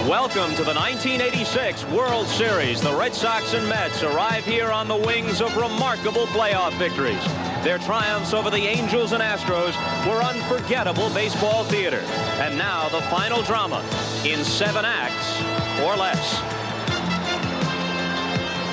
Welcome to the 1986 World Series. The Red Sox and Mets arrive here on the wings of remarkable playoff victories. Their triumphs over the Angels and Astros were unforgettable baseball theater. And now the final drama in 7 acts or less.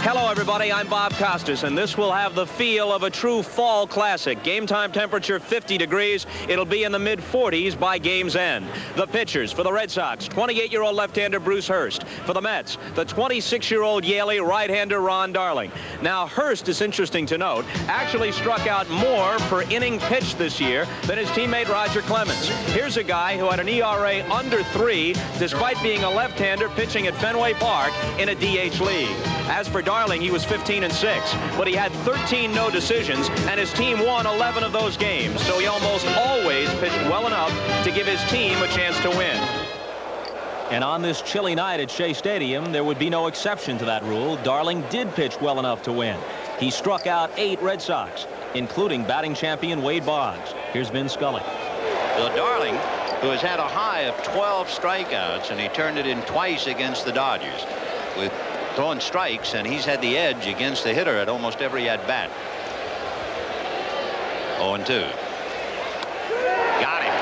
Hello, everybody. I'm Bob Costas, and this will have the feel of a true fall classic. Game time temperature 50 degrees. It'll be in the mid-40s by game's end. The pitchers for the Red Sox, 28-year-old left-hander Bruce Hurst. For the Mets, the 26-year-old Yaley right-hander Ron Darling. Now, Hurst, is interesting to note, actually struck out more per inning pitched this year than his teammate Roger Clemens. Here's a guy who had an ERA under 3, despite being a left-hander pitching at Fenway Park in a DH league. As for Darling, he was 15-6, but he had 13 no decisions, and his team won 11 of those games, so he almost always pitched well enough to give his team a chance to win. And on this chilly night at Shea Stadium, there would be no exception to that rule. Darling did pitch well enough to win. He struck out 8 Red Sox, including batting champion Wade Boggs. Here's Vin Scully. Well, Darling, who has had a high of 12 strikeouts, and he turned it in twice against the Dodgers with throwing strikes, and he's had the edge against the hitter at almost every at-bat. 0-2. Got him.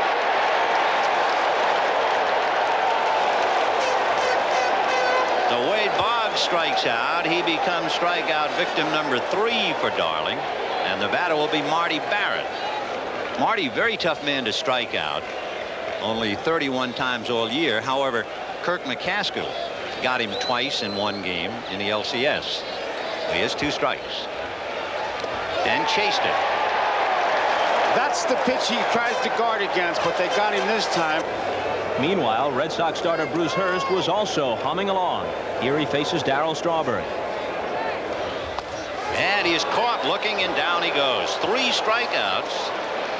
So Wade Boggs strikes out. He becomes strikeout victim number 3 for Darling, and the batter will be Marty Barrett. Marty, very tough man to strike out. Only 31 times all year. However, Kirk McCaskill got him twice in one game in the LCS. He has 2 strikes and chased it. That's the pitch he tries to guard against, but they got him this time. Meanwhile, Red Sox starter Bruce Hurst was also humming along. Here he faces Darryl Strawberry. And he is caught looking, and down he goes. 3 strikeouts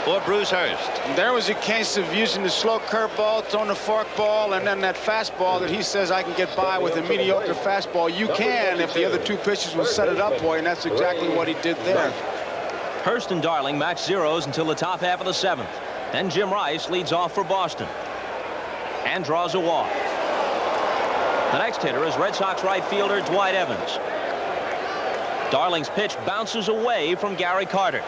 for Bruce Hurst. There was a case of using the slow curveball, throwing the forkball, and then that fastball that he says I can get by with a mediocre fastball. You can if the other 2 pitches will set it up for you, and that's exactly what he did there. Hurst and Darling match zeros until the top half of the 7th. Then Jim Rice leads off for Boston and draws a walk. The next hitter is Red Sox right fielder Dwight Evans. Darling's pitch bounces away from Gary Carter,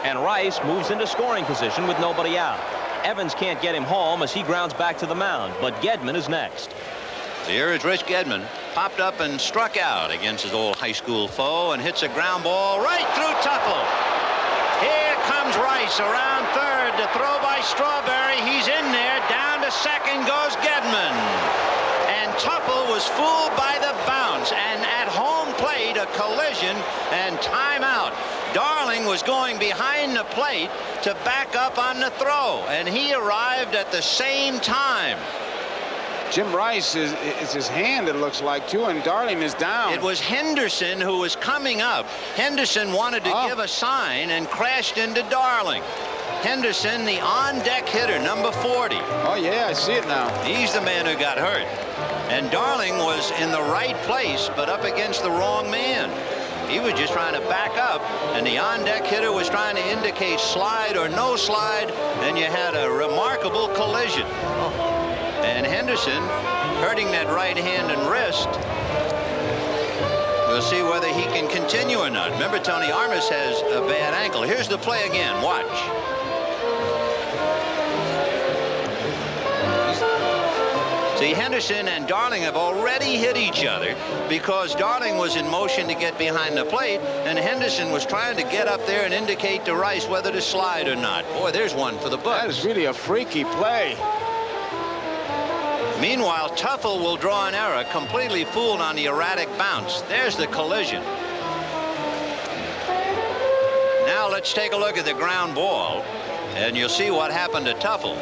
and Rice moves into scoring position with nobody out. Evans can't get him home as he grounds back to the mound, but Gedman is next. Here is Rich Gedman. Popped up and struck out against his old high school foe and hits a ground ball right through Tuffle. Here comes Rice around third to throw by Strawberry. He's in there. Down to second goes Gedman. And Tuffle was fooled by the bounce, and at home plate a collision and timeout. Darling was going behind the plate to back up on the throw, and he arrived at the same time. Jim Rice is his hand, it looks like, too, and Darling is down. It was Henderson who was coming up. Henderson wanted to give a sign and crashed into Darling. Henderson, the on-deck hitter, number 40. Oh, yeah, I see it now. He's the man who got hurt. And Darling was in the right place, but up against the wrong man. He was just trying to back up, and the on-deck hitter was trying to indicate slide or no slide, and you had a remarkable collision. And Henderson hurting that right hand and wrist. We'll see whether he can continue or not. Remember, Tony Armas has a bad ankle. Here's the play again. Watch. See, Henderson and Darling have already hit each other because Darling was in motion to get behind the plate, and Henderson was trying to get up there and indicate to Rice whether to slide or not. Boy, there's one for the books. That is really a freaky play. Meanwhile, Tuffle will draw an error, completely fooled on the erratic bounce. There's the collision. Now let's take a look at the ground ball, and you'll see what happened to Tuffle.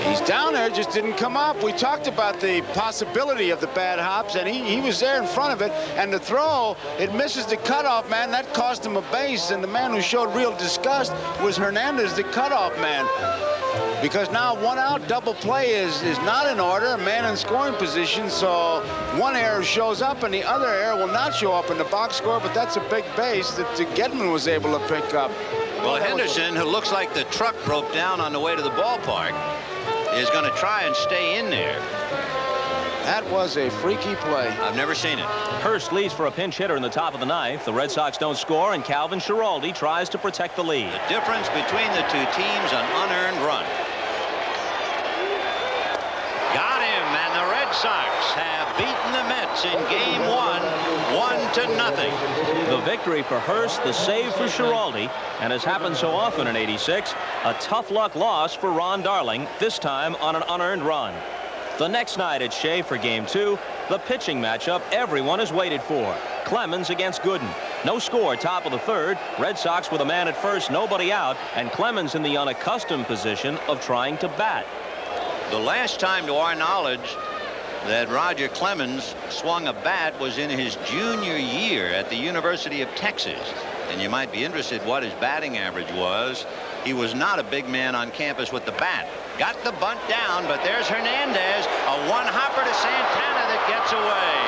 He's down there, just didn't come up. We talked about the possibility of the bad hops, and he was there in front of it. And the throw, it misses the cutoff man. That cost him a base, and the man who showed real disgust was Hernandez, the cutoff man. Because now 1 out, double play is not in order, a man in scoring position, so one error shows up and the other error will not show up in the box score, but that's a big base that Gedman was able to pick up. Well, Henderson, who looks like the truck broke down on the way to the ballpark, is going to try and stay in there. That was a freaky play. I've never seen it. Hurst leads for a pinch hitter in the top of the ninth. The Red Sox don't score, and Calvin Schiraldi tries to protect the lead. The difference between the two teams, an unearned run. Got him, and the Red Sox have beaten the Mets in game 1, 1-0. The victory for Hurst, the save for Schiraldi, and as happened so often in '86, a tough luck loss for Ron Darling, this time on an unearned run. The next night at Shea for game 2, the pitching matchup everyone has waited for. Clemens against Gooden. No score, top of the third. Red Sox with a man at first, nobody out, and Clemens in the unaccustomed position of trying to bat. The last time, to our knowledge, that Roger Clemens swung a bat was in his junior year at the University of Texas. And you might be interested what his batting average was. He was not a big man on campus with the bat. Got the bunt down, but there's Hernandez, a one-hopper to Santana that gets away.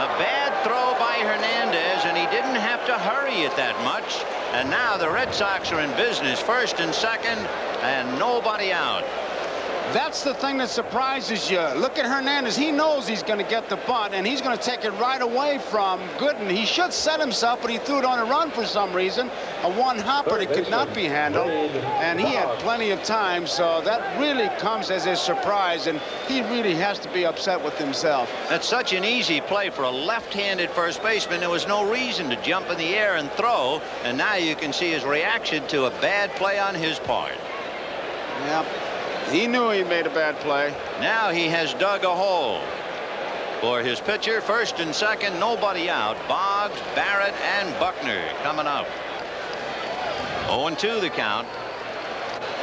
A bad throw by Hernandez, and he didn't have to hurry it that much. And now the Red Sox are in business, first and second, and nobody out. That's the thing that surprises you. Look at Hernandez. He knows he's going to get the bunt, and he's going to take it right away from Gooden. He should set himself, but he threw it on a run for some reason. A one-hopper that could not be handled, and he had plenty of time, so that really comes as a surprise, and he really has to be upset with himself. That's such an easy play for a left-handed first baseman. There was no reason to jump in the air and throw, and now you can see his reaction to a bad play on his part. Yep. He knew he made a bad play. Now he has dug a hole. For his pitcher, first and second, nobody out. Boggs, Barrett, and Buckner coming up. 0-2 the count.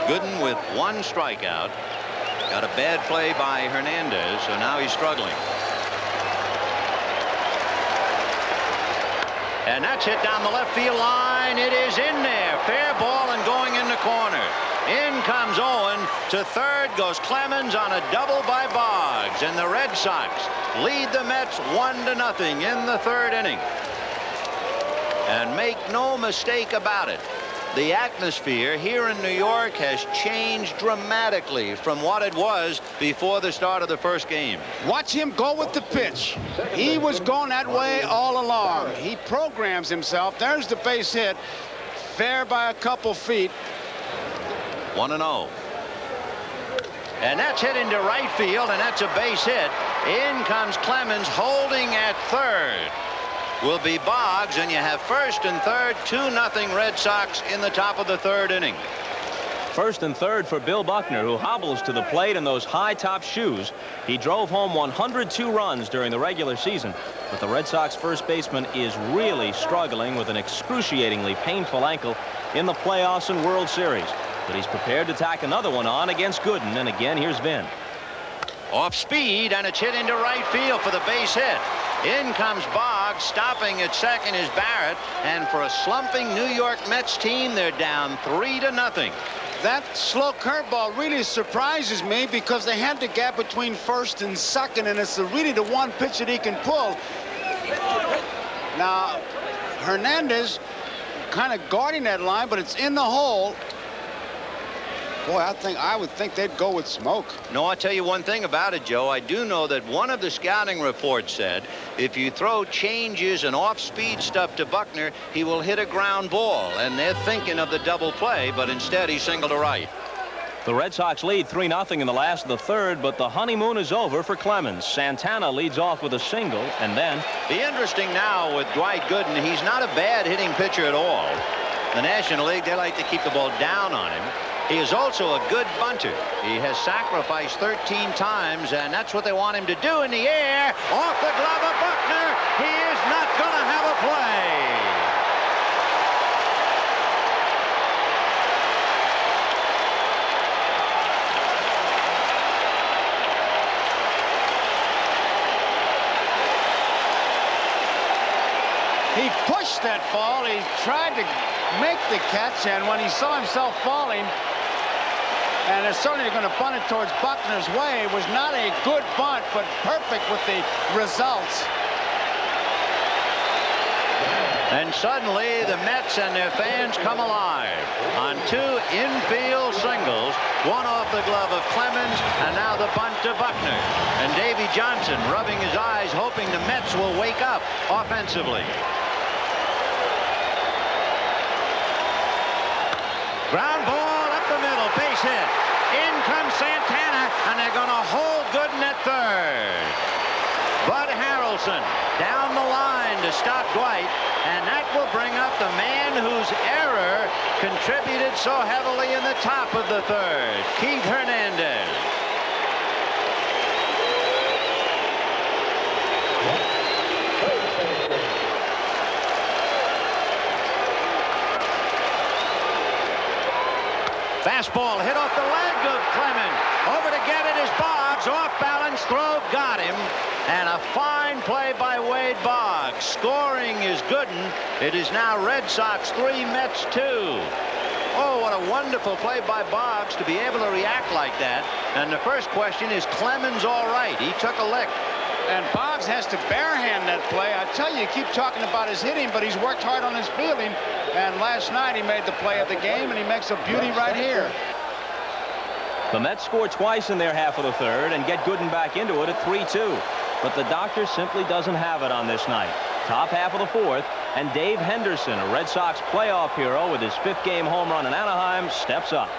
Gooden with one strikeout. Got a bad play by Hernandez, so now he's struggling. And that's hit down the left field line. It is in there. Fair ball and going in the corner. In comes Owen. To third goes Clemens on a double by Boggs. And the Red Sox lead the Mets 1-0 in the third inning. And make no mistake about it, the atmosphere here in New York has changed dramatically from what it was before the start of the first game. Watch him go with the pitch. He was going that way all along. He programs himself. There's the base hit. Fair by a couple feet. 1-0. And that's hit into right field, and that's a base hit. In comes Clemens, holding at third will be Boggs, and you have first and third. 2-0 Red Sox in the top of the third inning. First and third for Bill Buckner, who hobbles to the plate in those high-top shoes. He drove home 102 runs during the regular season, but the Red Sox first baseman is really struggling with an excruciatingly painful ankle in the playoffs and World Series. But he's prepared to tack another one on against Gooden, and again, here's Vin. Off speed, and it's hit into right field for the base hit. In comes Boggs. Stopping at second is Barrett, and for a slumping New York Mets team, they're down 3-0. That slow curveball really surprises me because they had the gap between first and second, and it's really the one pitch that he can pull. Now, Hernandez kind of guarding that line, but it's in the hole. Boy, I would think they'd go with Smoke. No, I'll tell you one thing about it, Joe. I do know that one of the scouting reports said if you throw changes and off-speed stuff to Buckner, he will hit a ground ball. And they're thinking of the double play, but instead he singled to right. The Red Sox lead 3-0 in the last of the third, but the honeymoon is over for Clemens. Santana leads off with a single, and then... The interesting now with Dwight Gooden, he's not a bad hitting pitcher at all. The National League, they like to keep the ball down on him. He is also a good bunter. He has sacrificed 13 times, and that's what they want him to do in the air. Off the glove of Buckner. He is not going to have a play. He pushed that ball. He tried to make the catch, and when he saw himself falling, and they're certainly going to bunt it towards Buckner's way. It was not a good bunt, but perfect with the results. And suddenly the Mets and their fans come alive on 2 infield singles, one off the glove of Clemens, and now the bunt to Buckner. And Davy Johnson rubbing his eyes, hoping the Mets will wake up offensively. Ground ball up the middle, base hit. In comes Santana, and they're going to hold Gooden at third. Bud Harrelson down the line to stop Dwight, and that will bring up the man whose error contributed so heavily in the top of the third, Keith Hernandez. Fastball hit off the leg of Clemens. Over to get it is Boggs. Off balance throw, got him. And a fine play by Wade Boggs. Scoring is Gooden. It is now Red Sox 3, Mets 2. Oh, what a wonderful play by Boggs to be able to react like that. And the first question is, Clemens all right? He took a lick. And Boggs has to barehand that play. I tell you keep talking about his hitting, but he's worked hard on his fielding. And last night he made the play of the game, and he makes a beauty right here. The Mets score twice in their half of the third and get Gooden back into it at 3-2. But the doctor simply doesn't have it on this night. Top half of the fourth, and Dave Henderson, a Red Sox playoff hero with his 5th game home run in Anaheim, steps up.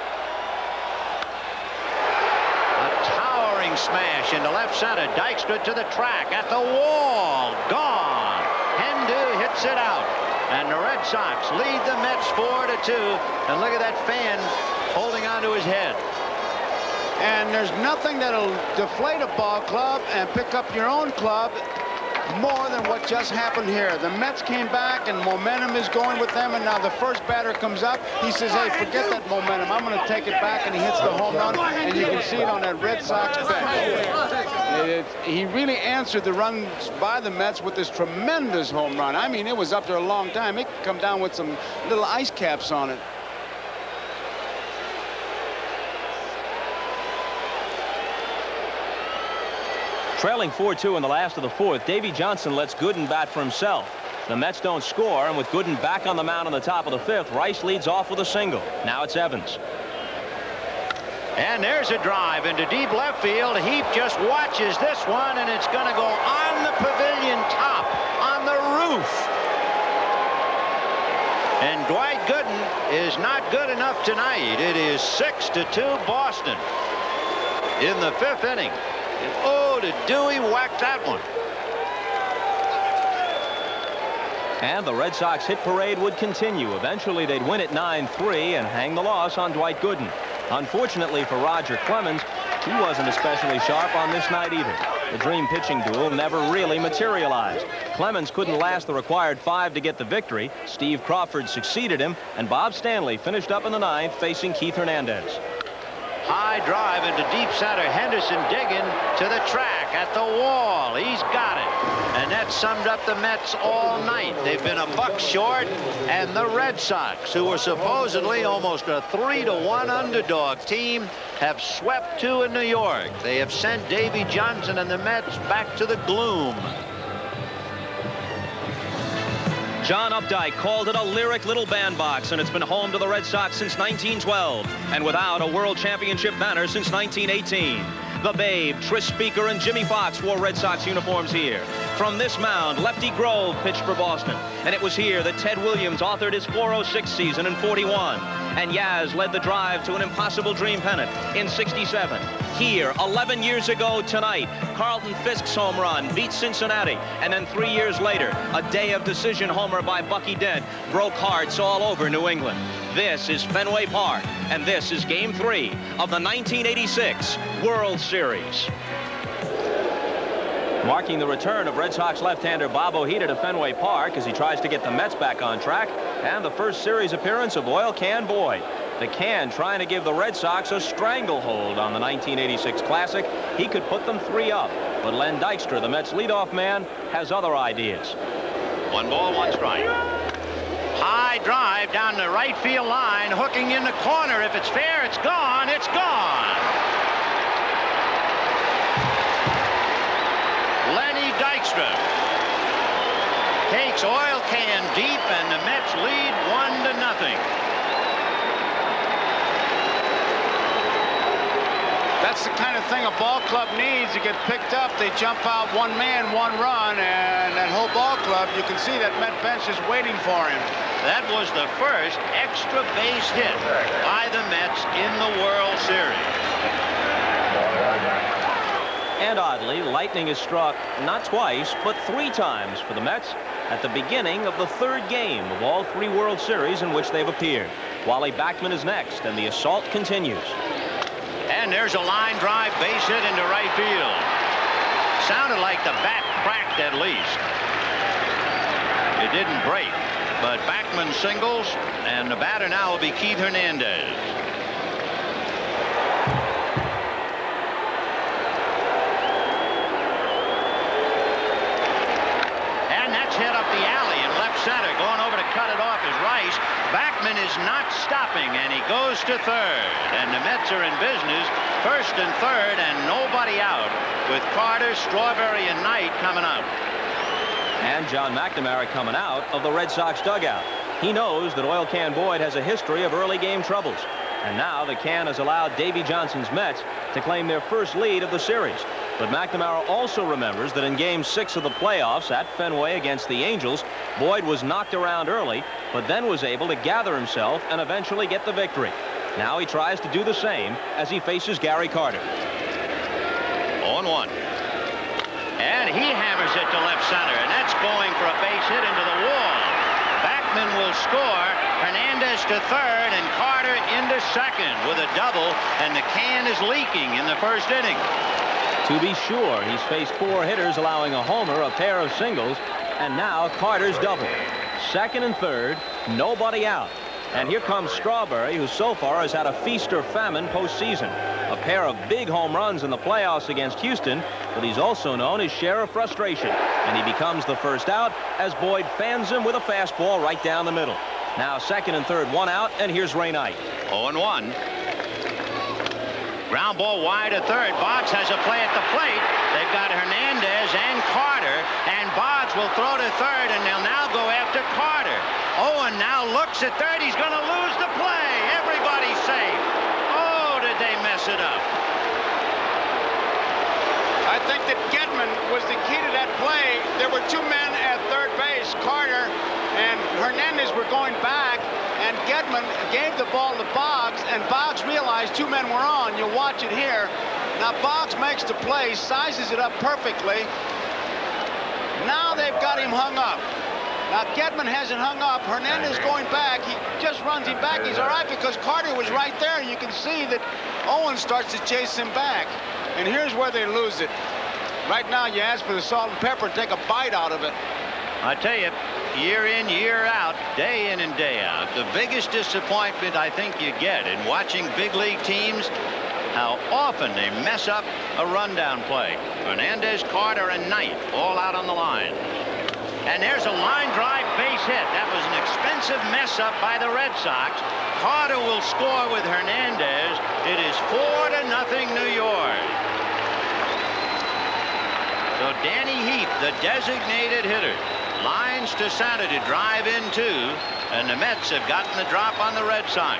Smash into left center. Dykstra to the track at the wall. Gone. Hendu hits it out. And the Red Sox lead the Mets 4-2. And look at that fan holding onto his head. And there's nothing that'll deflate a ball club and pick up your own club more than what just happened here. The Mets came back and momentum is going with them, and now the first batter comes up. He says, hey, forget that momentum. I'm going to take it back, and he hits the home run, and you can see it on that Red Sox bench. He really answered the runs by the Mets with this tremendous home run. I mean, it was up there a long time. It could come down with some little ice caps on it. Trailing 4-2 in the last of the fourth, Davy Johnson lets Gooden bat for himself. The Mets don't score, and with Gooden back on the mound in the top of the fifth, Rice leads off with a single. Now it's Evans. And there's a drive into deep left field. Heap just watches this one, and it's going to go on the pavilion top, on the roof. And Dwight Gooden is not good enough tonight. It is 6-2 Boston in the 5th inning. And oh, did Dewey whack that one. And the Red Sox hit parade would continue. Eventually they'd win it 9-3 and hang the loss on Dwight Gooden. Unfortunately for Roger Clemens, he wasn't especially sharp on this night either. The dream pitching duel never really materialized. Clemens couldn't last the required 5 to get the victory. Steve Crawford succeeded him, and Bob Stanley finished up in the 9th facing Keith Hernandez. High drive into deep center. Henderson digging to the track at the wall. He's got it. And that summed up the Mets all night. They've been a buck short, and the Red Sox, who were supposedly almost a 3-1 underdog team, have swept 2 in New York. They have sent Davy Johnson and the Mets back to the gloom. John Updike called it a lyric little bandbox, and it's been home to the Red Sox since 1912 and without a World Championship banner since 1918. The Babe, Tris Speaker, and Jimmy Fox wore Red Sox uniforms here. From this mound, Lefty Grove pitched for Boston, and it was here that Ted Williams authored his 406 season in 41. And Yaz led the drive to an impossible dream pennant in 67. Here, 11 years ago tonight, Carlton Fisk's home run beat Cincinnati, and then 3 years later, a day of decision homer by Bucky Dent broke hearts all over New England. This is Fenway Park, and this is Game 3 of the 1986 World Series. Marking the return of Red Sox left-hander Bob Ojeda to Fenway Park as he tries to get the Mets back on track, and the first series appearance of Oil Can Boyd. The Can trying to give the Red Sox a stranglehold on the 1986 Classic. He could put them 3 up, but Len Dykstra, the Mets leadoff man, has other ideas. 1 ball, 1 strike. High drive down the right field line, hooking in the corner. If it's fair, it's gone. It's gone. Lenny Dykstra. takes oil can deep, and the Mets lead 1-0. That's the kind of thing a ball club needs to get picked up. They jump out 1 man, 1 run, and that whole ball club, you can see that Met bench is waiting for him. That was the first extra base hit by the Mets in the World Series. And oddly, lightning is struck not twice, but 3 times for the Mets at the beginning of the 3rd game of all 3 World Series in which they've appeared. Wally Backman is next, and the assault continues. And there's a line drive base hit into right field. Sounded like the bat cracked at least. It didn't break, but Backman singles, and the batter now will be Keith Hernandez. And that's hit up the alley in left center. Going over to cut it off is Rice. Backman is not stopping, and he goes to third. And the Mets are in business, 1st and 3rd, and nobody out, with Carter, Strawberry, and Knight coming out. And John McNamara coming out of the Red Sox dugout. He knows that Oil Can Boyd has a history of early game troubles. And now the can has allowed Davy Johnson's Mets to claim their first lead of the series. But McNamara also remembers that in Game 6 of the playoffs at Fenway against the Angels, Boyd was knocked around early, but then was able to gather himself and eventually get the victory. Now he tries to do the same as he faces Gary Carter. 0-1. And he hammers it to left center, and that's going for a base hit into the wall. Backman will score. Hernandez to third, and Carter into second with a double, and the can is leaking in the 1st inning. To be sure, he's faced 4 hitters, allowing a homer, a pair of singles, and now Carter's double. 2nd and 3rd, nobody out. And here comes Strawberry, who so far has had a feast or famine postseason. A pair of big home runs in the playoffs against Houston, but he's also known his share of frustration. And he becomes the first out as Boyd fans him with a fastball right down the middle. Now 2nd and 3rd, 1 out, and here's Ray Knight. 0-1. Ground ball wide to third. Boggs has a play at the plate. They've got Hernandez and Carter, and Boggs will throw to third, and they'll now go after Carter. Owen now looks at third. He's going to lose the play. Everybody's safe. Oh, did they mess it up? I think that Gedman was the key to that play. There were 2 men at third base. Carter and Hernandez were going back, and Gedman gave the ball to Boggs, and Boggs realized 2 men were on. You'll watch it here. Now Boggs makes the play, sizes it up perfectly. Now they've got him hung up. Now Gedman hasn't hung up. Hernandez going back. He just runs him back. He's all right because Carter was right there. You can see that Owen starts to chase him back. And here's where they lose it. Right now you ask for the salt and pepper, take a bite out of it. I tell you, year in, year out, day in and day out, the biggest disappointment I think you get in watching big league teams, how often they mess up a rundown play. Hernandez, Carter, and Knight all out on the line. And there's a line drive base hit. That was an expensive mess up by the Red Sox. Carter will score with Hernandez. It is 4-0 New York. So Danny Heath, the designated hitter, lines to center to drive in 2, and the Mets have gotten the drop on the Red Sox.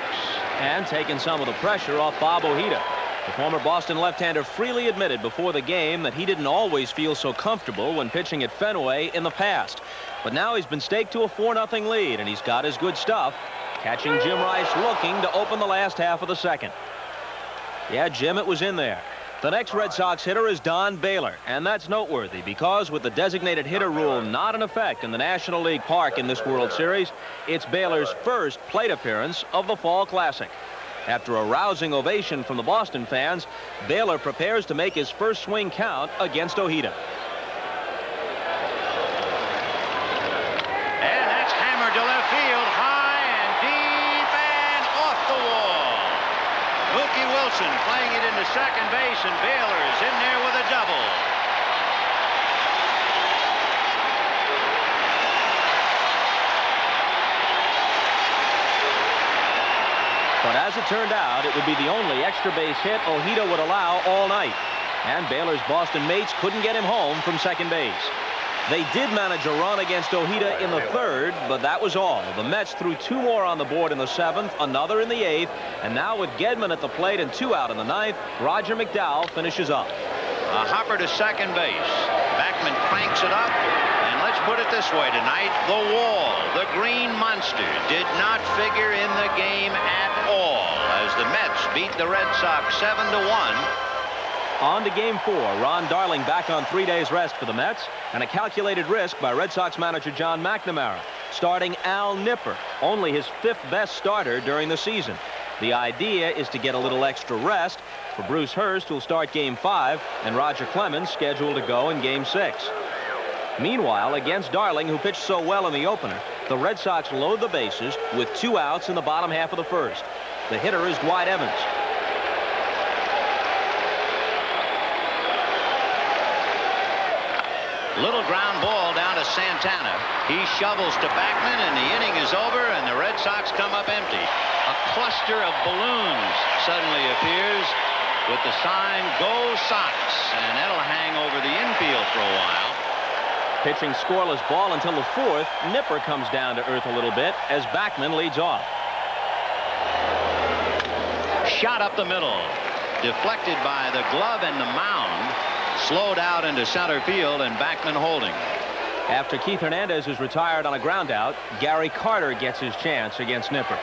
And taking some of the pressure off Bob Ojeda. The former Boston left-hander freely admitted before the game that he didn't always feel so comfortable when pitching at Fenway in the past. But now he's been staked to a 4-0 lead, and he's got his good stuff, catching Jim Rice looking to open the last half of the 2nd. Yeah, Jim, it was in there. The next Red Sox hitter is Don Baylor, and that's noteworthy because with the designated hitter rule not in effect in the National League Park in this World Series, it's Baylor's first plate appearance of the Fall Classic. After a rousing ovation from the Boston fans, Baylor prepares to make his first swing count against Ojeda. And that's hammered to left field, high and deep and off the wall. Mookie Wilson playing it into second base, and Baylor is in there with a double. But as it turned out, it would be the only extra base hit Ojeda would allow all night. And Baylor's Boston mates couldn't get him home from second base. They did manage a run against Ojeda in the 3rd, but that was all. The Mets threw 2 more on the board in the 7th, another in the 8th, and now with Gedman at the plate and 2 out in the 9th, Roger McDowell finishes up. A hopper to second base. Backman cranks it up, and let's put it this way tonight: the wall, the green monster, did not figure in the game at all as the Mets beat the Red Sox 7-1. On to Game 4. Ron Darling back on 3 days rest for the Mets, and a calculated risk by Red Sox manager John McNamara, starting Al Nipper, only his 5th best starter during the season. The idea is to get a little extra rest for Bruce Hurst, who'll start Game 5, and Roger Clemens scheduled to go in Game 6. Meanwhile, against Darling, who pitched so well in the opener, the Red Sox load the bases with 2 outs in the bottom half of the 1st. The hitter is Dwight Evans. Little ground ball down to Santana. He shovels to Backman, and the inning is over, and the Red Sox come up empty. A cluster of balloons suddenly appears with the sign "Go Sox," and that'll hang over the infield for a while. Pitching scoreless ball until the 4th. Nipper comes down to earth a little bit as Backman leads off. Shot up the middle, deflected by the glove and the mound. Slowed out into center field, and Backman holding. After Keith Hernandez is retired on a ground out, Gary Carter gets his chance against Nipper.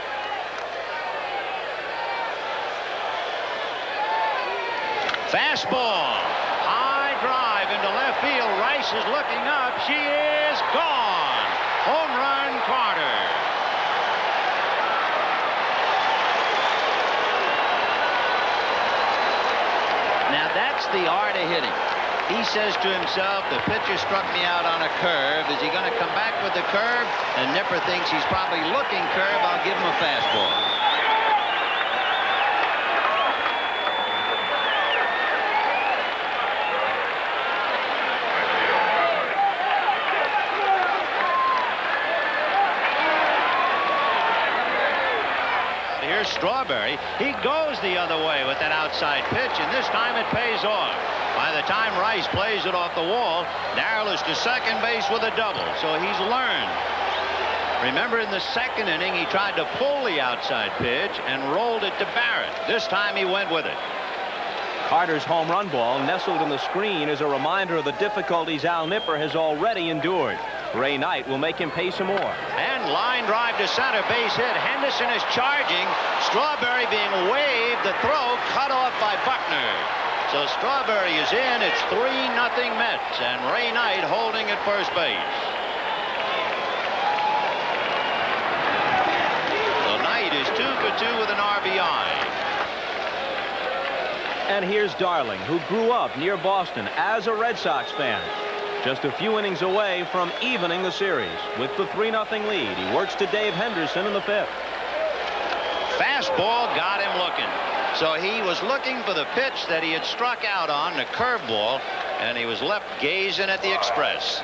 Fastball, high drive into left field. Rice is looking up. She is gone. Home run, Carter. Now that's the art of hitting. He says to himself, the pitcher struck me out on a curve. Is he going to come back with the curve? And Nipper thinks he's probably looking curve. I'll give him a fastball. Here's Strawberry. He goes the other way with that outside pitch, and this time it pays off. By the time Rice plays it off the wall, Darrell is to second base with a double, so he's learned. Remember, in the 2nd inning, he tried to pull the outside pitch and rolled it to Barrett. This time he went with it. Carter's home run ball nestled in the screen is a reminder of the difficulties Al Nipper has already endured. Ray Knight will make him pay some more. And line drive to center, base hit. Henderson is charging. Strawberry being waved. The throw cut off by Buckner. So Strawberry is in. It's 3-0 Mets, and Ray Knight holding at first base. So Knight is 2 for 2 with an RBI. And here's Darling, who grew up near Boston as a Red Sox fan. Just a few innings away from evening the series. With the 3-0 lead, he works to Dave Henderson in the 5th. Fastball got him looking. So he was looking for the pitch that he had struck out on, the curveball, and he was left gazing at the Express.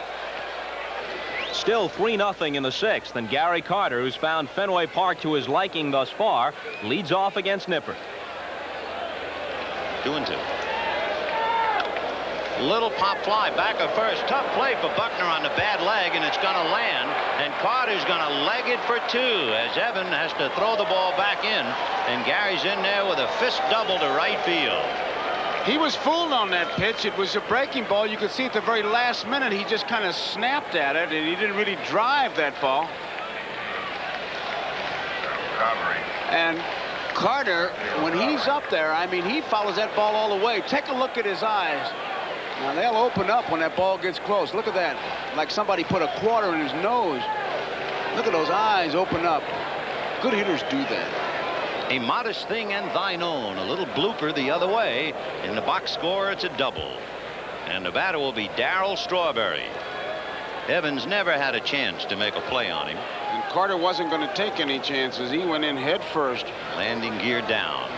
Still 3-0 in the 6th, and Gary Carter, who's found Fenway Park to his liking thus far, leads off against Nipper. 2-2. Little pop fly back at first. Tough play for Buckner on the bad leg, and it's going to land. And Carter's going to leg it for 2 as Evan has to throw the ball back in. And Gary's in there with a fist double to right field. He was fooled on that pitch. It was a breaking ball. You could see at the very last minute he just kind of snapped at it, and he didn't really drive that ball. And Carter, when he's up there, I mean, he follows that ball all the way. Take a look at his eyes. Now, they'll open up when that ball gets close. Look at that. Like somebody put a quarter in his nose. Look at those eyes open up. Good hitters do that. A modest thing and thine own. A little blooper the other way. In the box score, it's a double. And the batter will be Darrell Strawberry. Evans never had a chance to make a play on him. And Carter wasn't going to take any chances. He went in head first. Landing gear down.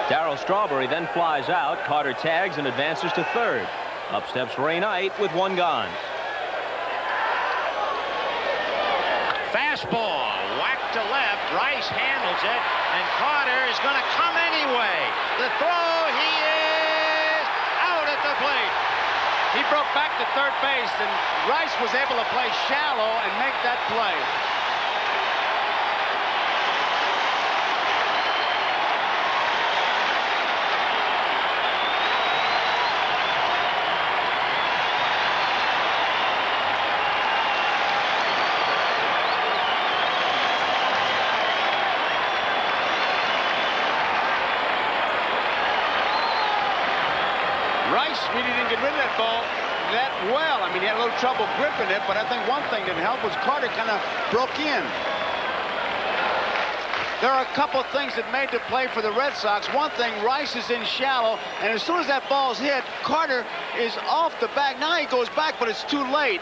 Darrell Strawberry then flies out. Carter tags and advances to 3rd. Up steps Ray Knight with 1 gone. Fastball whacked to left. Rice handles it, and Carter is going to come anyway. The throw, he is out at the plate. He broke back to third base, and Rice was able to play shallow and make that play. Rice really didn't get rid of that ball that well. I mean, he had a little trouble gripping it, but I think one thing that helped was Carter kind of broke in. There are a couple things that made the play for the Red Sox. One thing, Rice is in shallow, and as soon as that ball's hit, Carter is off the back. Now he goes back, but it's too late.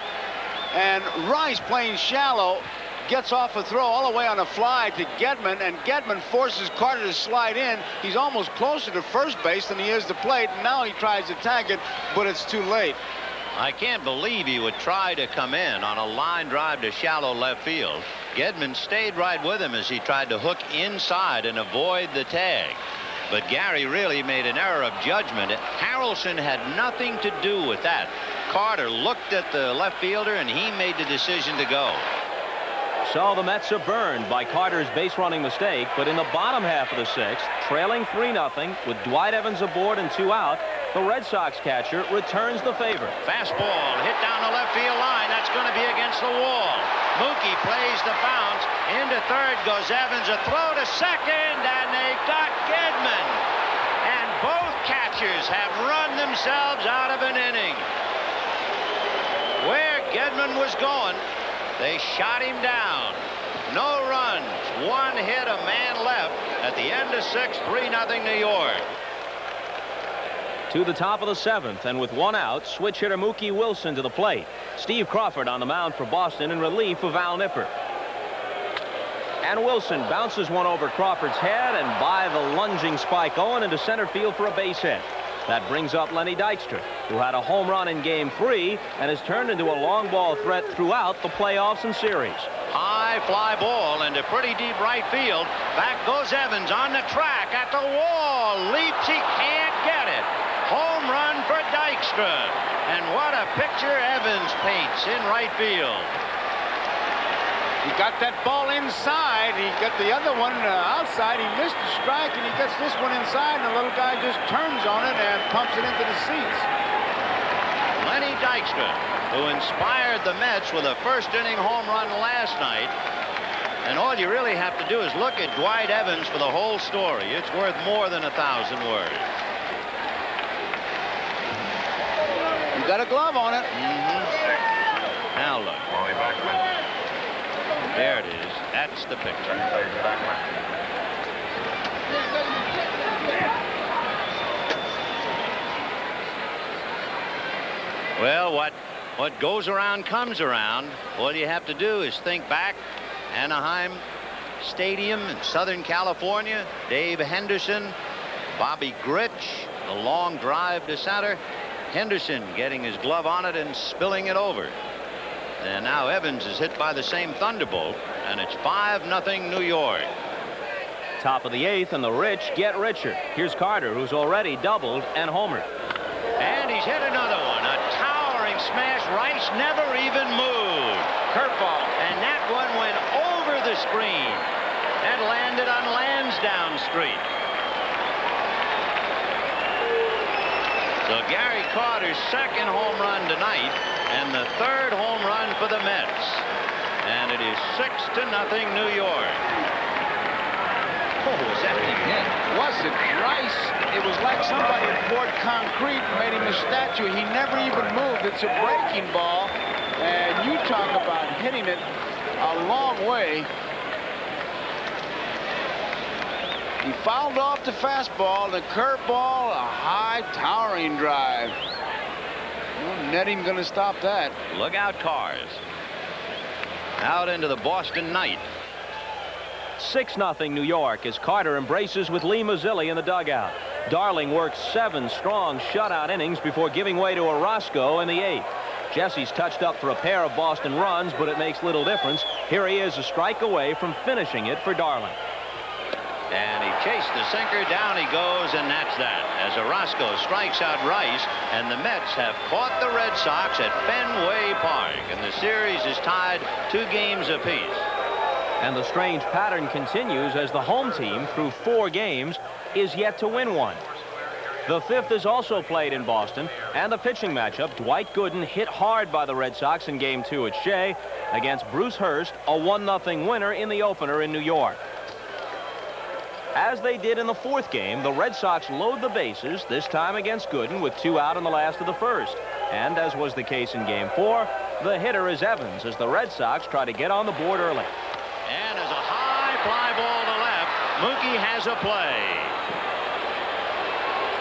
And Rice, playing shallow, gets off a throw all the way on a fly to Gedman, and Gedman forces Carter to slide in. He's almost closer to first base than he is to plate, and now he tries to tag it, but it's too late. I can't believe he would try to come in on a line drive to shallow left field. Gedman stayed right with him as he tried to hook inside and avoid the tag. But Gary really made an error of judgment. Harrelson had nothing to do with that. Carter looked at the left fielder, and he made the decision to go. So the Mets are burned by Carter's base running mistake, but in the bottom half of the sixth, trailing 3-0 with Dwight Evans aboard and 2 out, the Red Sox catcher returns the favor. Fastball hit down the left field line. That's going to be against the wall. Mookie plays the bounce. Into third goes Evans. A throw to second, and they got Gedman. And both catchers have run themselves out of an inning. Where Gedman was going, they shot him down. No runs, 1 hit, a man left. At the end of 6, 3-0 New York. To the top of the 7th, and with 1 out, switch hitter Mookie Wilson to the plate. Steve Crawford on the mound for Boston in relief of Al Nipper. And Wilson bounces one over Crawford's head and by the lunging Spike Owen into center field for a base hit. That brings up Lenny Dykstra, who had a home run in Game 3 and has turned into a long ball threat throughout the playoffs and series. High fly ball into pretty deep right field. Back goes Evans on the track at the wall. Leaps, he can't get it. Home run for Dykstra. And what a picture Evans paints in right field. He got that ball inside. He got the other one outside. He missed the strike, and he gets this one inside, and the little guy just turns on it and pumps it into the seats. Lenny Dykstra, who inspired the Mets with a first-inning home run last night. And all you really have to do is look at Dwight Evans for the whole story. It's worth more than 1,000 words. You got a glove on it. Now look. There it is. That's the picture. Well, what goes around comes around. All you have to do is think back. Anaheim Stadium in Southern California. Dave Henderson, Bobby Grich, the long drive to center. Henderson getting his glove on it and spilling it over. And now Evans is hit by the same thunderbolt, and it's 5-0 New York. Top of the 8th, and the rich get richer. Here's Carter, who's already doubled and homered. And he's hit another one. A towering smash. Rice never even moved. Curveball. And that one went over the screen and landed on Lansdowne Street. So Gary Carter's second home run tonight, and the third home run for the Mets. And it is 6-0 New York. Oh, was that thing hit? Was it Rice? It was like somebody had poured concrete and made him a statue. He never even moved. It's a breaking ball. And you talk about hitting it a long way. He fouled off the fastball, the curveball, a high towering drive. No netting going to stop that. Look out, cars. Out into the Boston night. 6-0 New York as Carter embraces with Lee Mazzilli in the dugout. Darling works 7 strong shutout innings before giving way to Orozco in the 8th. Jesse's touched up for a pair of Boston runs, but it makes little difference. Here he is a strike away from finishing it for Darling. And he chased the sinker. Down he goes, and that's that. As Orozco strikes out Rice, and the Mets have caught the Red Sox at Fenway Park. And the series is tied 2 games apiece. And the strange pattern continues as the home team, through 4 games, is yet to win one. The 5th is also played in Boston, and the pitching matchup, Dwight Gooden hit hard by the Red Sox in Game 2 at Shea against Bruce Hurst, a 1-0 winner in the opener in New York. As they did in the 4th game, the Red Sox load the bases, this time against Gooden, with 2 out in the last of the 1st. And as was the case in Game 4, the hitter is Evans as the Red Sox try to get on the board early. And as a high fly ball to left, Mookie has a play.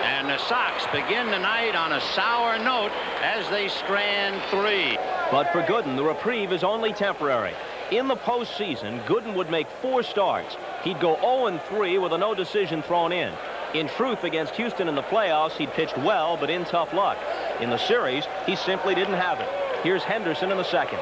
And the Sox begin tonight on a sour note as they strand 3. But for Gooden, the reprieve is only temporary. In the postseason, Gooden would make 4 starts. He'd go 0-3 with a no decision thrown in. In truth, against Houston in the playoffs, he'd pitched well, but in tough luck. In the series, he simply didn't have it. Here's Henderson in the 2nd.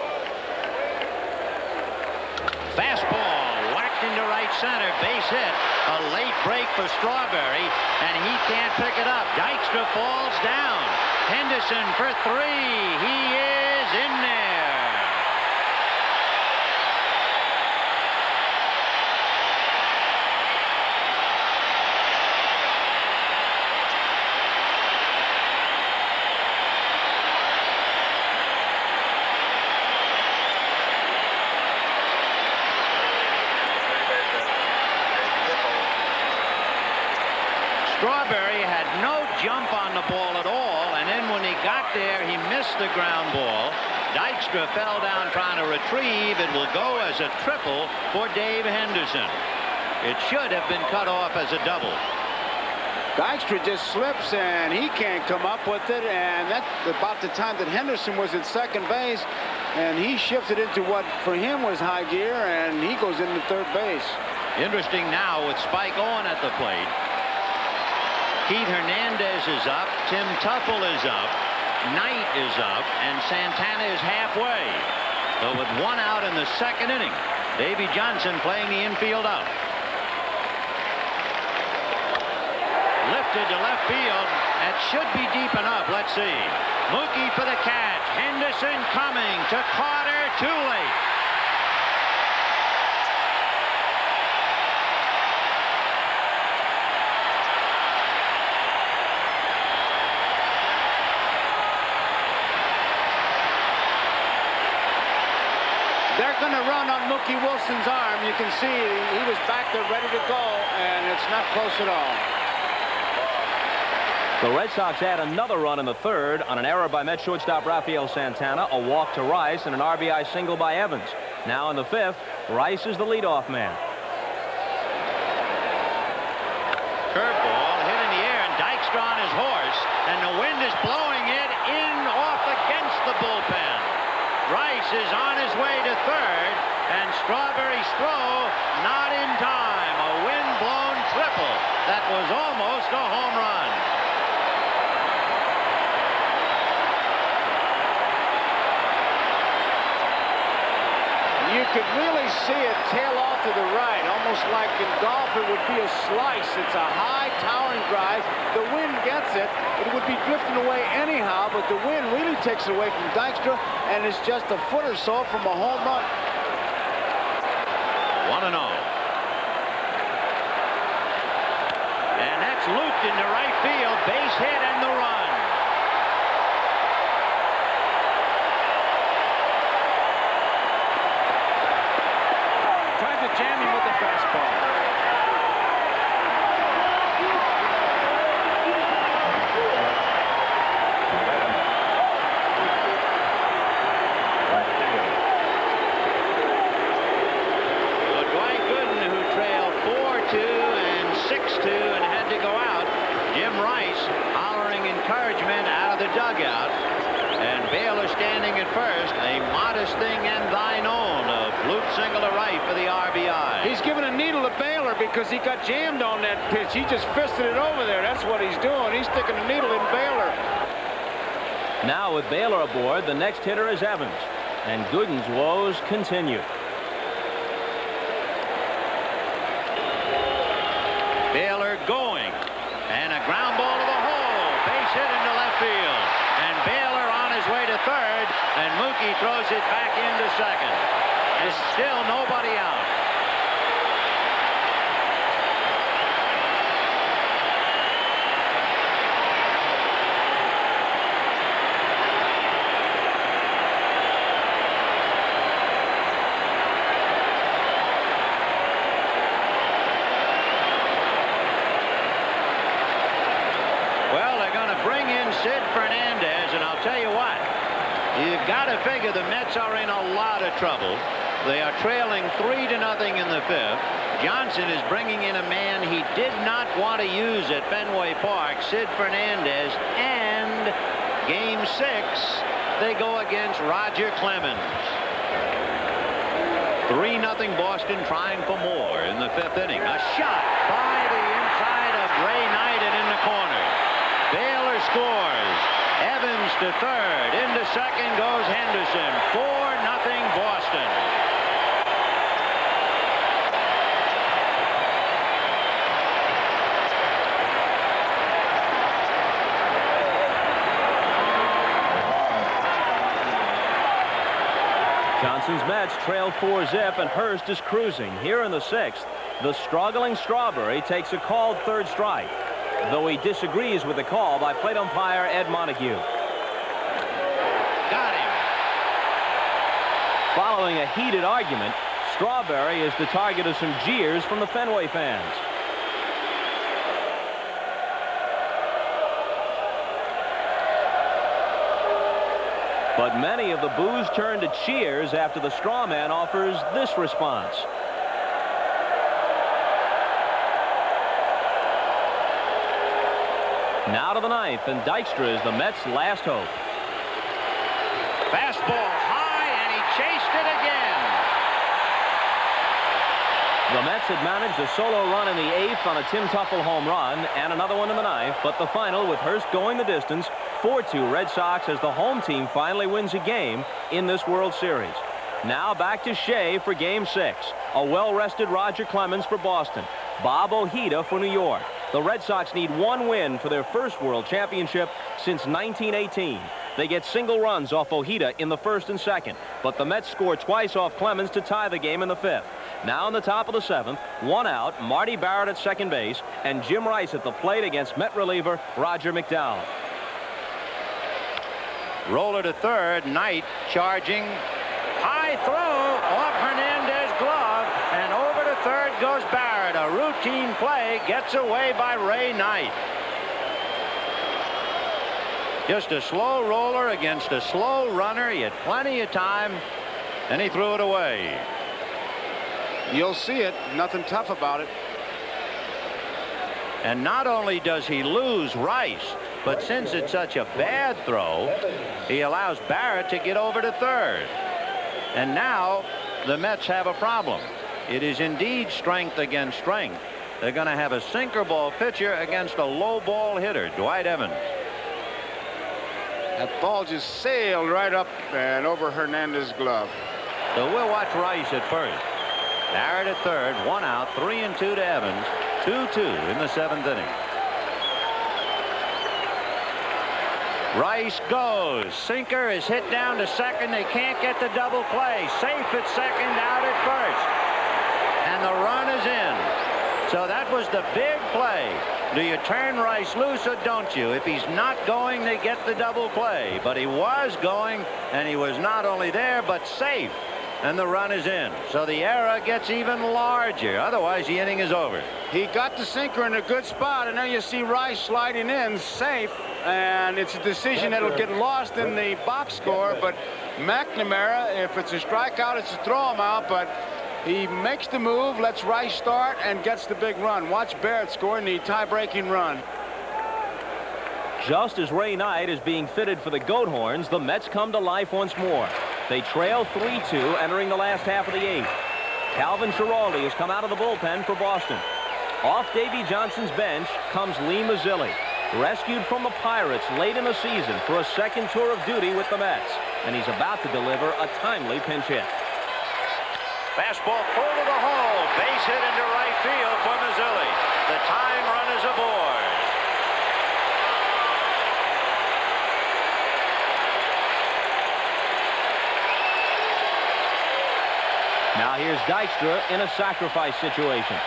Fastball whacked into right center, base hit. A late break for Strawberry, and he can't pick it up. Dykstra falls down. Henderson for 3. He is in there. Strawberry had no jump on the ball at all, and then when he got there, he missed the ground ball. Dykstra fell down trying to retrieve. It will go as a triple for Dave Henderson. It should have been cut off as a double. Dykstra just slips, and he can't come up with it, and that's about the time that Henderson was at second base, and he shifted into what for him was high gear, and he goes into third base. Interesting now with Spike Owen at the plate. Keith Hernandez is up, Tim Tuffle is up, Knight is up, and Santana is halfway. But with 1 out in the 2nd inning, Davey Johnson playing the infield out. Lifted to left field. That should be deep enough. Let's see. Mookie for the catch. Henderson coming to Carter. Too late. They're going to run on Mookie Wilson's arm. You can see he was back there ready to go, and it's not close at all. The Red Sox add another run in the 3rd on an error by Met shortstop Rafael Santana, a walk to Rice, and an RBI single by Evans. Now in the 5th, Rice is the leadoff man. Curveball hit in the air, and Dykstra on his horse, and the wind is blowing it in off against the bullpen. Rice is on his way to 3rd, and Strawberry's throw not in time. A wind-blown triple that was almost a home run. You could really see it tail off to the right, almost like in golf it would be a slice. It's a high towering drive. The wind gets it. It would be drifting away anyhow, but the wind really takes it away from Dykstra, and it's just a foot or so from a home run. 1-0. And that's looped into right field. Base hit and the run. Jam him with the fastball. So Dwight Gooden, who trailed 4-2 and 6-2 and had to go out. Jim Rice hollering encouragement out of the dugout. And Baylor standing at first. A modest thing and thine own. A flute single to right for the RBI. He's giving a needle to Baylor because he got jammed on that pitch. He just fisted it over there. That's what he's doing. He's sticking a needle in Baylor. Now with Baylor aboard, the next hitter is Evans, and Gooden's woes continue. And Mookie throws it back into second. And still nobody out. Well, they're going to bring in Sid Fernandez, and I'll tell you what. You've got to figure the Mets are in a lot of trouble. They are trailing 3-0 in the fifth. Johnson is bringing in a man he did not want to use at Fenway Park, Sid Fernandez, and game 6, they go against Roger Clemens. 3-0 Boston, trying for more in the fifth inning. A shot by the inside of Ray Knight and in the corner. Baylor scores. Evans to third. Into second goes Henderson. 4-0 Boston. Johnson's Mets trail 4-0, and Hurst is cruising. Here in the 6th, the struggling Strawberry takes a called third strike, though he disagrees with the call by plate umpire Ed Montague. Got him. Following a heated argument, Strawberry is the target of some jeers from the Fenway fans. But many of the boos turn to cheers after the straw man offers this response. Now to the 9th, and Dykstra is the Mets' last hope. Fastball high, and he chased it again. The Mets had managed a solo run in the 8th on a Tim Tuffle home run, and another one in the 9th, but the final with Hurst going the distance, 4-2 Red Sox, as the home team finally wins a game in this World Series. Now back to Shea for game 6. A well-rested Roger Clemens for Boston. Bob Ojeda for New York. The Red Sox need one win for their first World Championship since 1918. They get single runs off Ojeda in the 1st and 2nd, but the Mets score twice off Clemens to tie the game in the 5th. Now in the top of the 7th, one out, Marty Barrett at second base, and Jim Rice at the plate against Met reliever Roger McDowell. Roller to third. Knight charging. High throw off Hernandez's glove, and over to third goes Barrett. A routine play gets away by Ray Knight. Just a slow roller against a slow runner. He had plenty of time, and he threw it away. You'll see it. Nothing tough about it. And not only does he lose Rice, but since it's such a bad throw, he allows Barrett to get over to third. And now the Mets have a problem. It is indeed strength against strength. They're going to have a sinker ball pitcher against a low ball hitter, Dwight Evans. That ball just sailed right up and over Hernandez's glove. So we'll watch Rice at first. Barrett at third, one out, 3-2 to Evans, 2-2 in the 7th inning. Rice goes. Sinker is hit down to second. They can't get the double play. Safe at second, out at first. And the run is in. So that was the big play. Do you turn Rice loose or don't you? If he's not going, they get the double play. But he was going, and he was not only there, but safe. And the run is in. So the error gets even larger. Otherwise, the inning is over. He got the sinker in a good spot, and now you see Rice sliding in safe. And it's a decision that'll get lost in the box score. But McNamara, if it's a strikeout, it's a throw him out. But he makes the move, lets Rice start, and gets the big run. Watch Barrett scoring the tie-breaking run. Just as Ray Knight is being fitted for the Goat Horns, the Mets come to life once more. They trail 3-2 entering the last half of the 8th. Calvin Schiraldi has come out of the bullpen for Boston. Off Davy Johnson's bench comes Lee Mazzilli, rescued from the Pirates late in the season for a second tour of duty with the Mets, and he's about to deliver a timely pinch hit. Fastball full to the hole. Base hit into right field for Mazzilli. The tying run is aboard. Here's Dykstra in a sacrifice situation.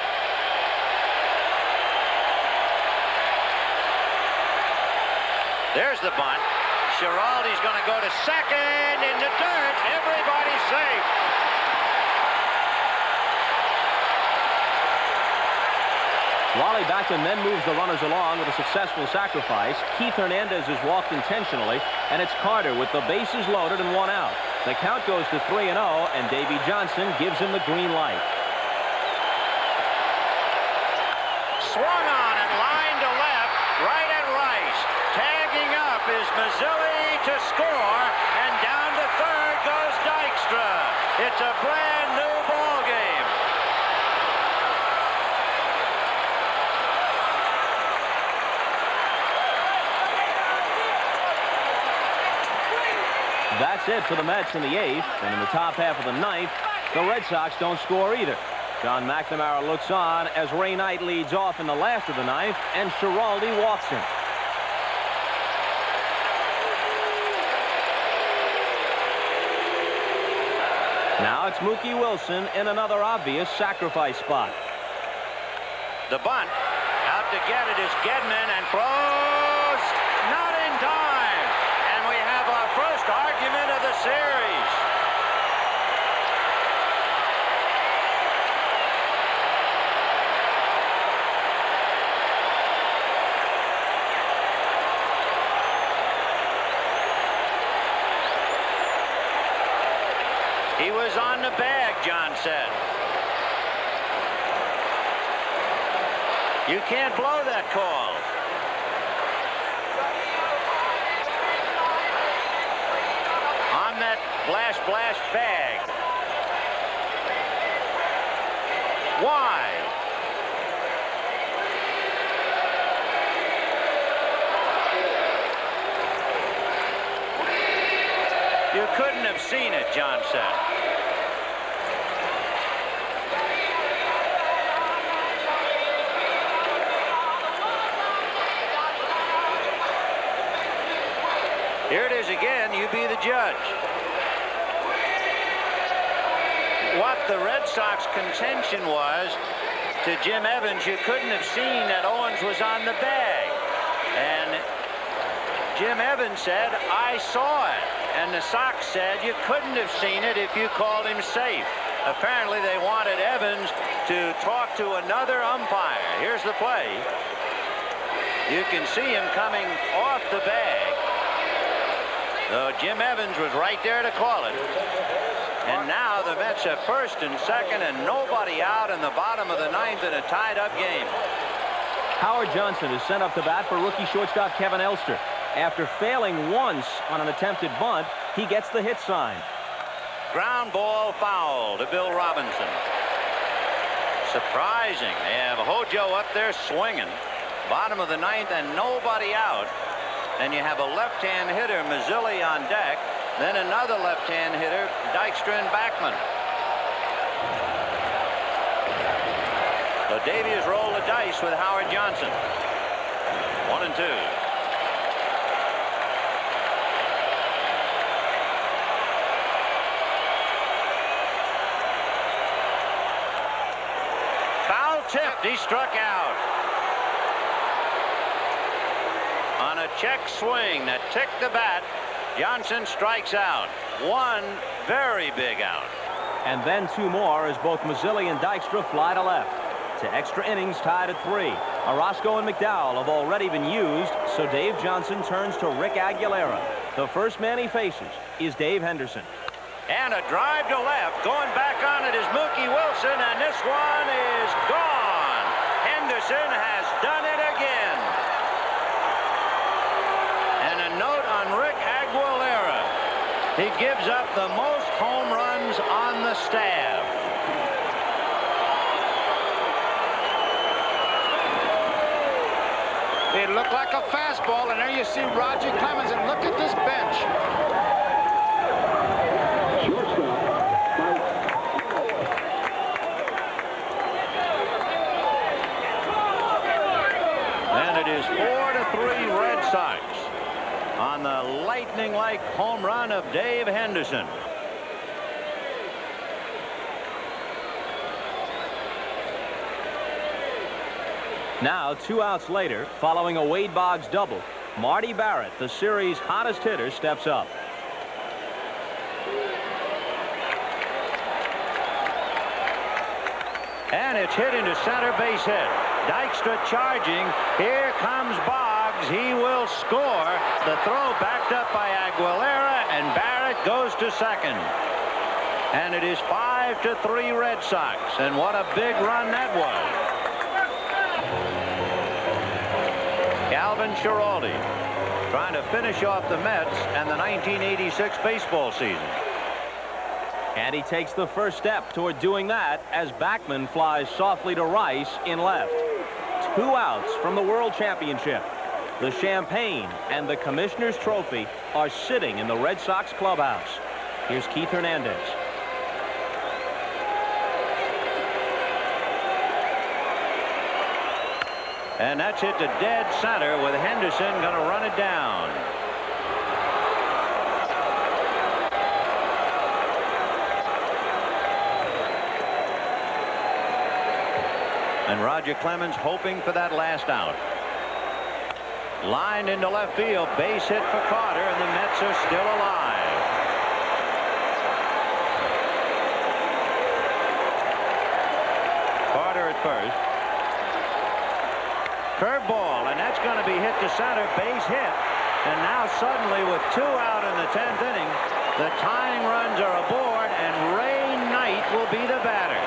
There's the bunt. Schiraldi's going to go to second in the dirt. Everybody's safe. Wally Backman then moves the runners along with a successful sacrifice. Keith Hernandez is walked intentionally, and it's Carter with the bases loaded and one out. The count goes to 3-0, and Davy Johnson gives him the green light. Swung on and lined to left, right at Rice. Tagging up is Mazzilli to score, and down to third goes Dykstra. It's a brand new ball game. That's it for the Mets in the 8th, and in the top half of the 9th, the Red Sox don't score either. John McNamara looks on as Ray Knight leads off in the last of the 9th, and Schiraldi walks him. Now it's Mookie Wilson in another obvious sacrifice spot. The bunt out to get it is Gedman, and throws not in time. And we have our first argument of the series. He was on the bag, John said. You can't blow that call. On that blast bag. Why? You couldn't have seen it, John said. Here it is again. You be the judge. What the Red Sox contention was to Jim Evans, you couldn't have seen that Owens was on the bag. And Jim Evans said, I saw it. And the Sox said you couldn't have seen it if you called him safe. Apparently they wanted Evans to talk to another umpire. Here's the play. You can see him coming off the bag. Though Jim Evans was right there to call it. And now the Mets have first and second and nobody out in the bottom of the 9th in a tied-up game. Howard Johnson is sent up to bat for rookie shortstop Kevin Elster. After failing once on an attempted bunt, he gets the hit sign. Ground ball foul to Bill Robinson. Surprising. They have Hojo up there swinging. Bottom of the 9th and nobody out. Then you have a left-hand hitter, Mazzilli, on deck. Then another left-hand hitter, Dykstra and Backman. So Davey has rolled the dice with Howard Johnson. 1-2. Foul tipped. He struck out. On a check swing that ticked the bat, Johnson strikes out. One very big out. And then two more as both Mazzilli and Dykstra fly to left. To extra innings tied at 3. Orozco and McDowell have already been used, so Dave Johnson turns to Rick Aguilera. The first man he faces is Dave Henderson. And a drive to left. Going back on it is Mookie Wilson, and this one is gone. Henderson has done it again. And a note on Rick Aguilera. He gives up the most home runs on the staff. It looked like a fastball, and there you see Roger Clemens, and look at this bench. And it is 4-3 Red Sox on the lightning-like home run of Dave Henderson. Now 2 outs later, following a Wade Boggs double, Marty Barrett, the series' hottest hitter, steps up. And it's hit into center, base hit. Dykstra charging. Here comes Boggs. He will score. The throw backed up by Aguilera, and Barrett goes to second. And it is 5-3 Red Sox. And what a big run that was. Calvin Schiraldi trying to finish off the Mets and the 1986 baseball season. And he takes the first step toward doing that as Backman flies softly to Rice in left. 2 outs from the World Championship. The champagne and the Commissioner's Trophy are sitting in the Red Sox clubhouse. Here's Keith Hernandez. And that's hit to dead center with Henderson going to run it down. And Roger Clemens hoping for that last out. Lined into left field, base hit for Carter, and the Mets are still alive. Carter at first. Curveball, and that's going to be hit to center, base hit. And now suddenly with 2 out in the 10th inning, the tying runs are aboard, and Ray Knight will be the batter.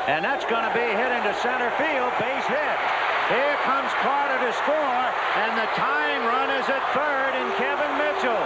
And that's going to be hit into center field, base hit. Here comes Carter to score, and the tying run is at third in Kevin Mitchell.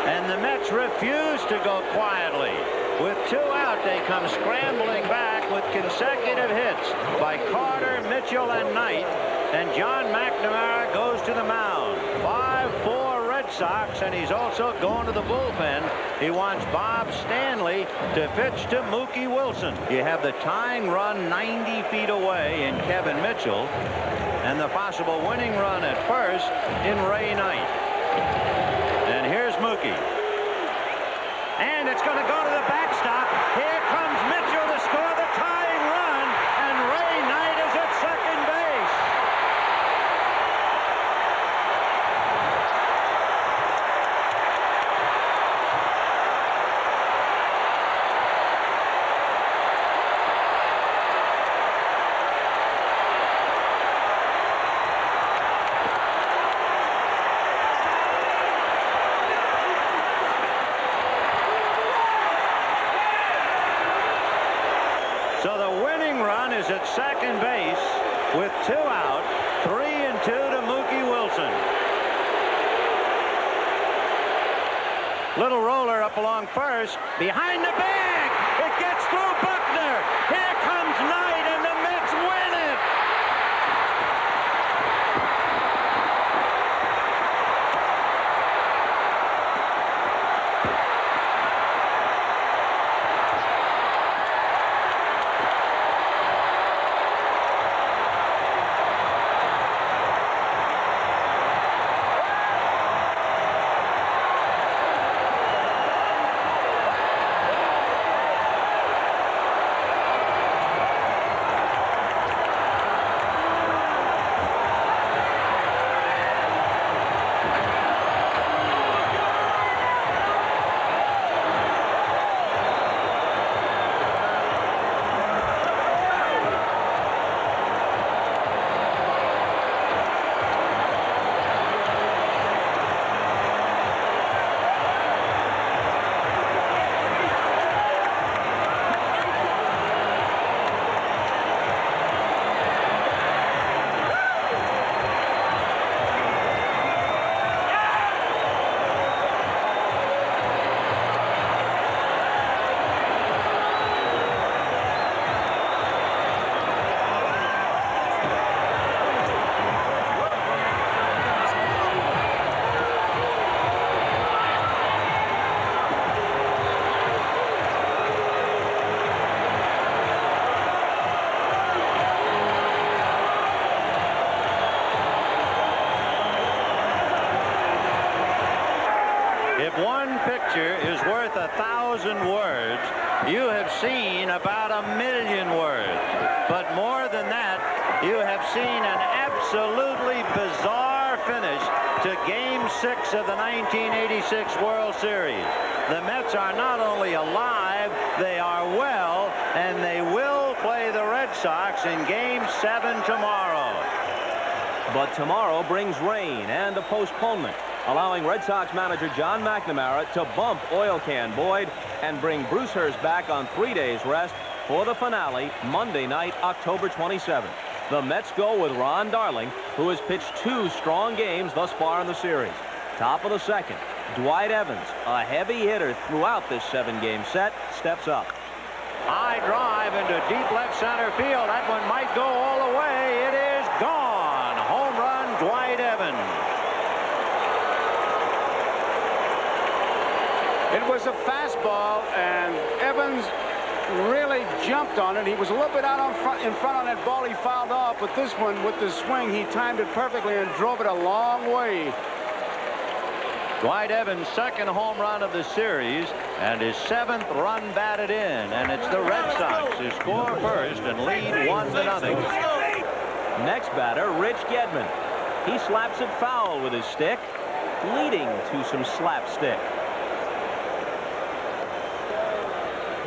And the Mets refuse to go quietly. With 2 out, they come scrambling back with consecutive hits by Carter, Mitchell, and Knight. And John McNamara goes to the mound. 5-4 Red Sox, and he's also going to the bullpen. He wants Bob Stanley to pitch to Mookie Wilson. You have the tying run 90 feet away in Kevin Mitchell, and the possible winning run at first in Ray Knight. And here's Mookie. And it's going to go to the backstop. Here comes Mitchell to score the tying run, and Ray Knight is at second base. So the winning run is at second base with 2 out, 3-2 to Mookie Wilson. Little roller up along first, behind the bag. It gets through Buckner. Here comes Knight, and the Mets win it. one picture is worth 1,000 words, you have seen about 1,000,000 words. But more than that, you have seen an absolutely bizarre finish to Game 6 of the 1986 World Series. The Mets are not only alive, they are well, and they will play the Red Sox in Game 7 tomorrow. But tomorrow brings rain and a postponement, allowing Red Sox manager John McNamara to bump Oil Can Boyd and bring Bruce Hurst back on 3 days rest for the finale Monday night, October 27th. The Mets go with Ron Darling, who has pitched 2 strong games thus far in the series. Top of the second, Dwight Evans, a heavy hitter throughout this 7-game set, steps up. High drive into deep left center field. That one might go all the way. It is gone. Home run, Dwight Evans. It was a fastball, and Evans really jumped on it. He was a little bit out in front on that ball he fouled off, but this one, with the swing, he timed it perfectly and drove it a long way. Dwight Evans' second home run of the series and his 7th run batted in, and it's the Red Sox who score first and lead 1-0. Next batter, Rich Gedman. He slaps it foul with his stick, leading to some slapstick.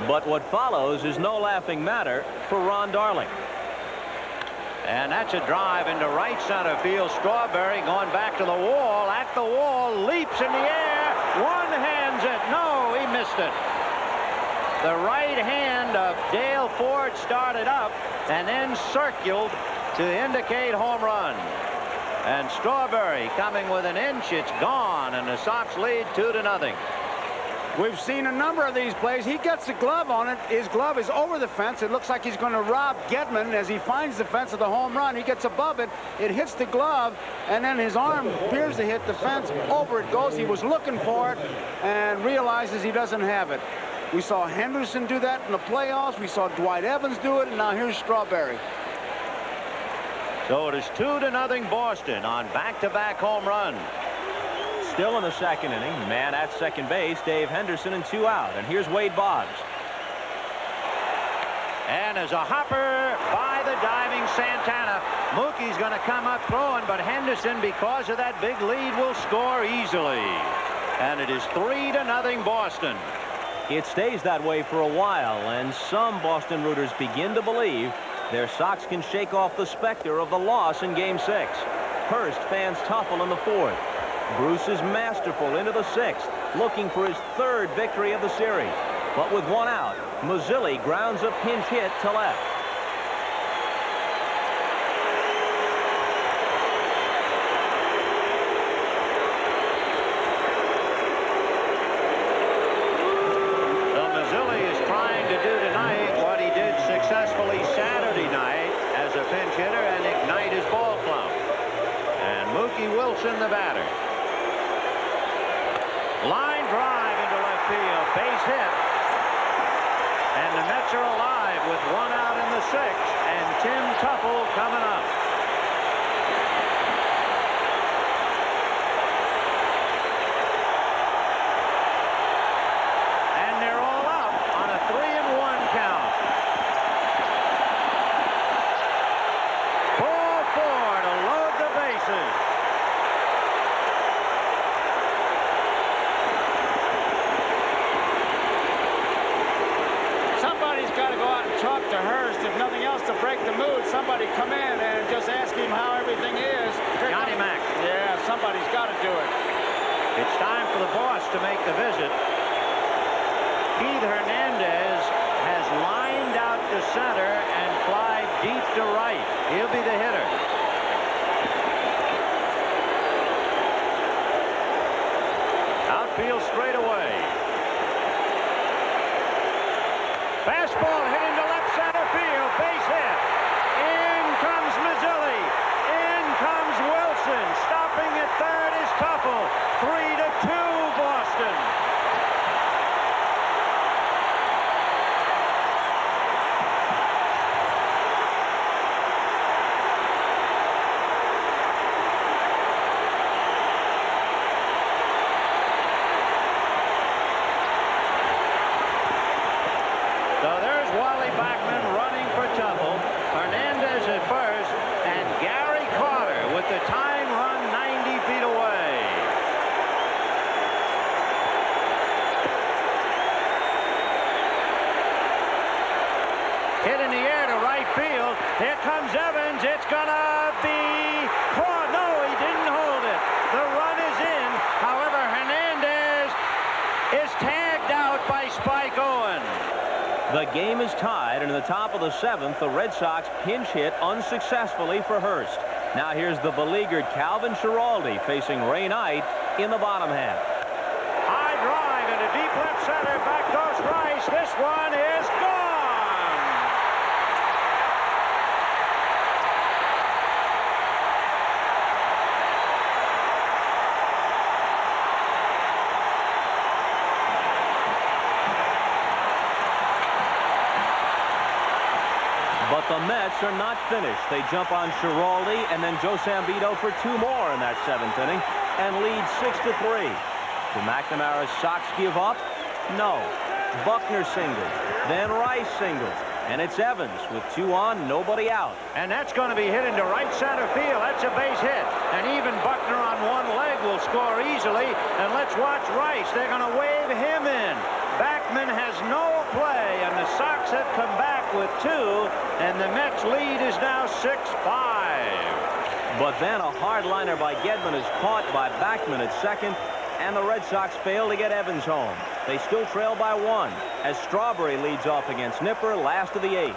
But what follows is no laughing matter for Ron Darling. And that's a drive into right center field. Strawberry going back to the wall. At the wall, leaps in the air. One-hands it. No, he missed it. The right hand of Dale Ford started up and then circled to indicate home run. And Strawberry coming with an inch. It's gone, and the Sox lead 2-0. We've seen a number of these plays. He gets the glove on it. His glove is over the fence. It looks like he's going to rob Gedman as he finds the fence of the home run. He gets above it. It hits the glove, and then his arm appears to hit the fence. Over it goes. He was looking for it and realizes he doesn't have it. We saw Henderson do that in the playoffs. We saw Dwight Evans do it, and now here's Strawberry. So it is 2-0 Boston on back-to-back home runs. Still in the second inning, man at second base, Dave Henderson, and 2 out. And here's Wade Boggs. And as a hopper by the diving Santana, Mookie's going to come up throwing, but Henderson, because of that big lead, will score easily. And it is 3-0 Boston. It stays that way for a while, and some Boston rooters begin to believe their Sox can shake off the specter of the loss in Game 6. Hurst fans Tuffle in the 4th. Bruce is masterful into the 6th, looking for his 3rd victory of the series. But with 1 out, Mazzilli grounds a pinch hit to left. So Mazzilli is trying to do tonight what he did successfully Saturday night as a pinch hitter and ignite his ball club. And Mookie Wilson, the batter. Line drive into left field. Base hit. And the Mets are alive with 1 out in the 6th. And Tim Tuffle coming up. And they're all out on a 3-1 count. Ball 4 to load the bases. Talk to Hurst, if nothing else, to break the mood. Somebody come in and just ask him how everything is. Johnny Mac. Yeah, somebody's got to do it. It's time for the boss to make the visit. Keith Hernandez has lined out to center and flied deep to right. He'll be the hitter. Outfield straight away. Fastball hit into left center field. Base hit. In comes Mazzilli. In comes Wilson. Stopping at third is Tuffle. 3-2 Boston. Evans. It's gonna be caught. No, he didn't hold it. The run is in. However, Hernandez is tagged out by Spike Owen. The game is tied, and in the top of the 7th, the Red Sox pinch hit unsuccessfully for Hurst. Now here's the beleaguered Calvin Schiraldi facing Ray Knight in the bottom half. High drive into deep left center. Back goes Rice. This one is gone. But the Mets are not finished. They jump on Schiraldi and then Joe Sambito for 2 more in that 7th inning and lead 6-3. Do McNamara's Sox give up? No. Buckner singles, then Rice singles, and it's Evans with 2 on, nobody out. And that's going to be hit into right center field. That's a base hit. And even Buckner on one leg will score easily. And let's watch Rice. They're going to wave him in. Backman has no play, and the Sox have come back with 2, and the Mets lead is now 6-5. But then a hard liner by Gedman is caught by Backman at second, and the Red Sox fail to get Evans home. They still trail by 1 as Strawberry leads off against Nipper, last of the 8th.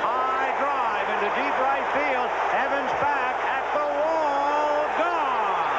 High drive into deep right field. Evans back at the wall. Gone.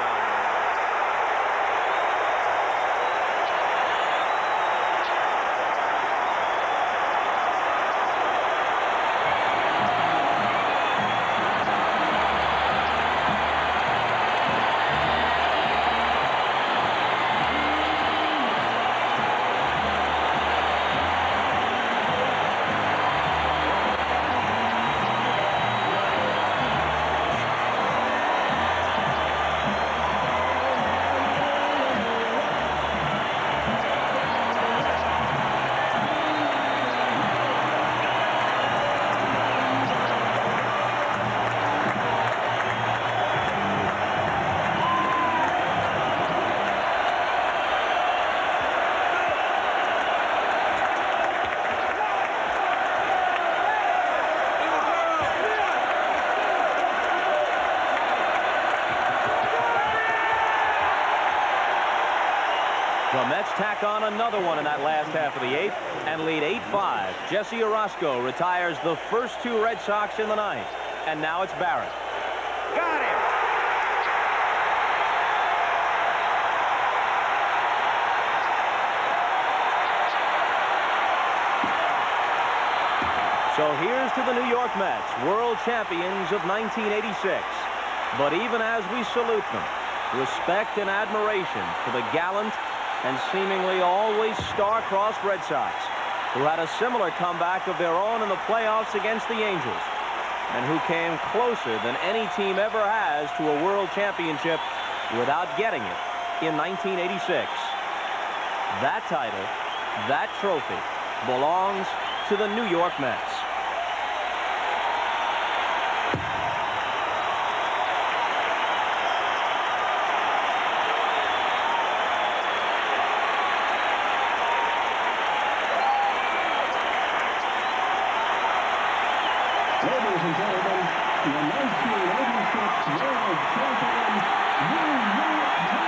The Mets tack on another one in that last half of the 8th and lead 8-5. Jesse Orozco retires the first 2 Red Sox in the 9th. And now it's Barrett. Got him. So here's to the New York Mets, world champions of 1986. But even as we salute them, respect and admiration for the gallant and seemingly always star-crossed Red Sox, who had a similar comeback of their own in the playoffs against the Angels, and who came closer than any team ever has to a world championship without getting it in 1986. That title, that trophy, belongs to the New York Mets. Ladies and gentlemen, the 1986 World Champion, New York Mets.